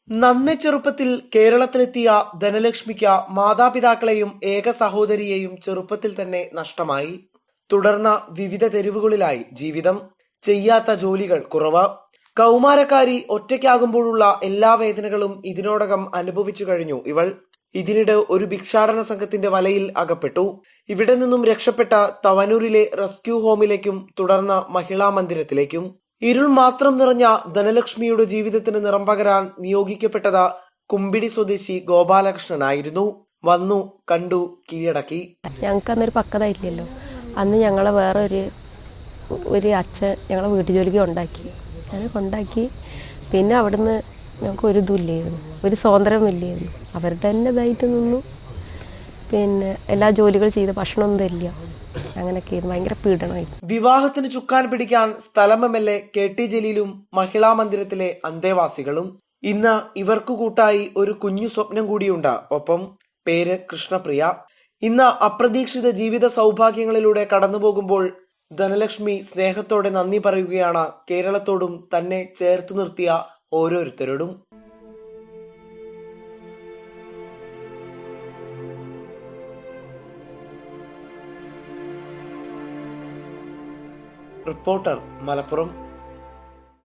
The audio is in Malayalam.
നന്നേ ചെറുപ്പത്തിൽ കേരളത്തിലെത്തിയ ധനലക്ഷ്മിക്ക് മാതാപിതാക്കളെയും ഏക സഹോദരിയെയും ചെറുപ്പത്തിൽ തന്നെ നഷ്ടമായി. തുടർന്ന വിവിധ തെരുവുകളിലായി ജീവിതം. ചെയ്യാത്ത ജോലികൾ കുറവ്. കൗമാരക്കാരി ഒറ്റയ്ക്കാകുമ്പോഴുള്ള എല്ലാ വേദനകളും ഇതിനോടകം അനുഭവിച്ചു കഴിഞ്ഞു ഇവൾ. ഇതിനിടെ ഒരു ഭിക്ഷാടന സംഘത്തിന്റെ വലയിൽ അകപ്പെട്ടു. ഇവിടെ നിന്നും രക്ഷപ്പെട്ട തവനൂരിലെ റെസ്ക്യൂ ഹോമിലേക്കും തുടർന്ന് മഹിളാ മന്ദിരത്തിലേക്കും. ഇരുൾ മാത്രം നിറഞ്ഞ ധനലക്ഷ്മിയുടെ ജീവിതത്തിന് നിറം പകരാൻ നിയോഗിക്കപ്പെട്ടത് കുമ്പിടി സ്വദേശി ഗോപാലകൃഷ്ണനായിരുന്നു. വന്നു, കണ്ടു, കീഴടക്കി. ഞങ്ങൾക്ക് അന്നൊരു പക്വതായില്ലല്ലോ. അന്ന് ഞങ്ങളെ വേറെ ഒരു അച്ഛൻ ഞങ്ങളെ വീട്ടുജോലിക്ക് കൊണ്ടാക്കി. പിന്നെ അവിടുന്ന് ഞങ്ങൾക്ക് ഒരു ഇതുമില്ലായിരുന്നു, ഒരു സ്വാതന്ത്ര്യമില്ലായിരുന്നു. അവരുടെ തന്നെ ഇതായിട്ട് നിന്നു. പിന്നെ എല്ലാ ജോലികൾ ചെയ്ത് ഭക്ഷണമൊന്നും തരില്ല. അങ്ങനെയൊക്കെ ഭയങ്കര പീഡനമായി. വിവാഹത്തിന് ചുക്കാൻ പിടിക്കാൻ സ്ഥലം MLA KT ജലീലും മഹിളാ മന്ദിരത്തിലെ അന്തേവാസികളും. ഇന്ന് ഇവർക്കു കൂട്ടായി ഒരു കുഞ്ഞു സ്വപ്നം കൂടിയുണ്ട്. ഒപ്പം പേര് കൃഷ്ണപ്രിയ. ഇന്ന് അപ്രതീക്ഷിത ജീവിത സൗഭാഗ്യങ്ങളിലൂടെ കടന്നുപോകുമ്പോൾ ധനലക്ഷ്മി സ്നേഹത്തോടെ നന്ദി പറയുകയാണ് കേരളത്തോടും തന്നെ ചേർത്തു നിർത്തിയ ഓരോരുത്തരോടും. റിപ്പോർട്ടർ, മലപ്പുറം.